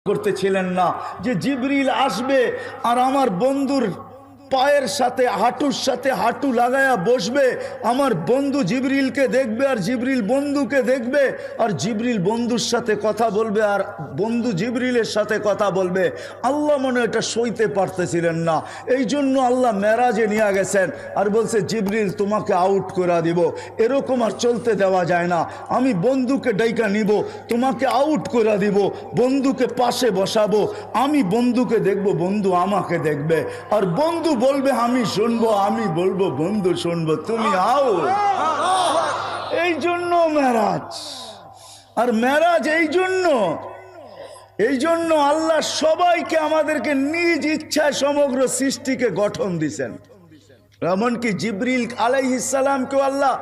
করতেছিলেন না যে জিবরিল আসবে আর আমার বন্ধুর পায়ের সাথে হাঁটুর সাথে হাঁটু লাগায়া বসবে, আমার বন্ধু জিবরিলকে দেখবে আর জিবরিল বন্ধুকে দেখবে, আর জিবরিল বন্ধুর সাথে কথা বলবে আর বন্ধু জিবরিলের সাথে কথা বলবে। আল্লাহ মনে এটা সইতে পারতেছিলেন না, এই জন্য আল্লাহ মেরাজে নিয়ে গেছেন আর বলছে জিবরিল তোমাকে আউট করে দিব, এরকম আর চলতে দেওয়া যায় না। আমি বন্ধুকে ডাইকা নিব, তোমাকে আউট করে দিব, বন্ধুকে পাশে বসাবো, আমি বন্ধুকে দেখব, বন্ধু আমাকে দেখবে, আর বন্ধু বলবে আমি শুনবো, আমি বলবো বন্ধু শুনবো, তুমি আও। এই জন্য মেরাজ। আর মেরাজ এই জন্য আল্লাহ সবাইকে আমাদেরকে নিজ ইচ্ছায় সমগ্র সৃষ্টিকে গঠন দিছেন। এমনকি জিবরিল আলাইহিস সালামকেও আল্লাহ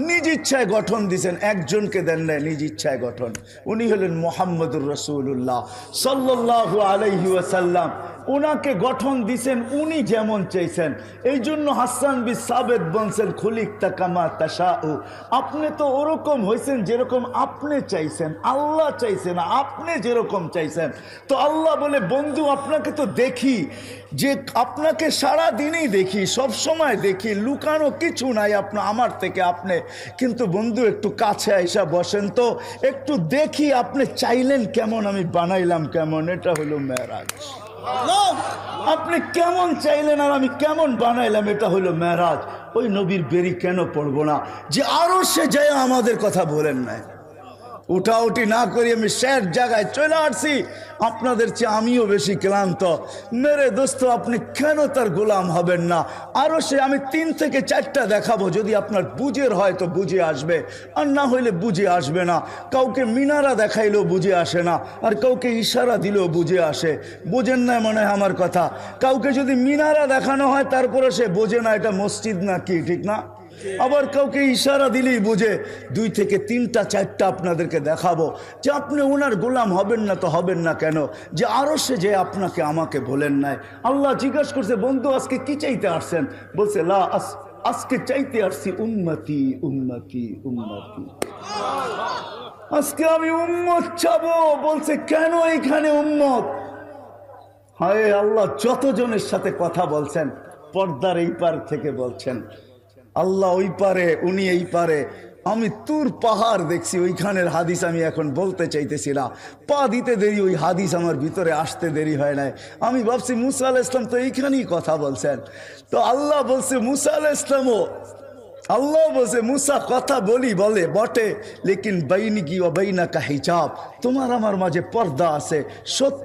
নিজ ইচ্ছায় গঠন দিয়েছেন, একজনকে দেন নাই নিজ ইচ্ছায় গঠন। উনি হলেন মুহাম্মদুর রাসূলুল্লাহ সাল্লাল্লাহু আলাইহি ওয়াসাল্লাম। উনাকে গঠন দিয়েছেন উনি যেমন চাইছেন। এই জন্য হাসান বিন সাবিত বলছেন খুলিকতা কামা তাশাউ, আপনি তো ওরকম হয়েছেন যেরকম আপনি চাইছেন, আল্লাহ চাইছেন আপনি যেরকম চাইছেন। তো আল্লাহ বলে বন্ধু আপনাকে তো দেখি, যে আপনাকে সারা দিনই দেখি, সব সময় দেখি, লুকানো কিছু নাই আমার থেকে আপনি, কিন্তু বন্ধু একটু কাছে আইসা বসেন তো, একটু দেখি আপনি চাইলেন কেমন, আমি বানাইলাম কেমন। এটা হলো মেরাজ। আপনি কেমন চাইলেন আর আমি কেমন বানাইলাম, এটা হলো মেরাজ। ওই নবীর বেরি কেন পড়বো না যে আরো সে যায় আমাদের কথা বলেন নাই, উঠাউঠি না করি আমি শেষ জায়গায় চলে আসছি। আপনাদের চেয়ে আমিও বেশি ক্লান্ত। মেরে দোস্ত আপনি কেন তার গোলাম হবেন না? আরও সে আমি 3 থেকে 4টা দেখাবো, যদি আপনার বুঝের হয় তো বুঝে আসবে, আর না হইলে বুঝে আসবে না। কাউকে মিনারা দেখাইলেও বুঝে আসে না, আর কাউকে ইশারা দিলেও বুঝে আসে। বোঝেন না মনে হয় আমার কথা? কাউকে যদি মিনারা দেখানো হয় তারপরে সে বোঝে না এটা মসজিদ না কি, ঠিক না? আবার কাউকে ইশারা দিলেই বুঝে। 2 থেকে 3টা 4টা আপনাদেরকে দেখাবো যে আপনি ওনার গোলাম হবেন না তো হবেন না কেন? যে আরো সে যে আপনাকে আমাকে বলেন নাই। আল্লাহ জিজ্ঞাসা করছে বন্ধু আজকে কি চাইতে আসছেন? বলছে লা আজকে চাইতে আসছি উম্মতি উম্মতি উম্মতি, আজকে আমি উম্মত চাবো। বলছে কেন এইখানে উম্মত? হায় আল্লাহ, যতজনের সাথে কথা বলছেন পর্দার এই পার থেকে বলছেন, আল্লাহ ওই পারে উনি এই পারে। আমি তুর পাহাড় দেখছি, ওইখানের হাদিস আমি এখন বলতে চাইতেছি না, পা দিতে দেরি, ওই হাদিস আমার ভিতরে আসতে দেরি হয় নাই। আমি ভাবছি মুসা আলাইহিস সালাম তো এইখানেই কথা বলছেন। তো আল্লাহ বলছে মুসা আলাইহিস সালামও, আল্লাহ বলছে মুসা কথা বলে বটে, লেকিন বাইনি কি ওয়া বাইনাকা হিজাব, তোমার আমার মাঝে পর্দা আছে। সত্য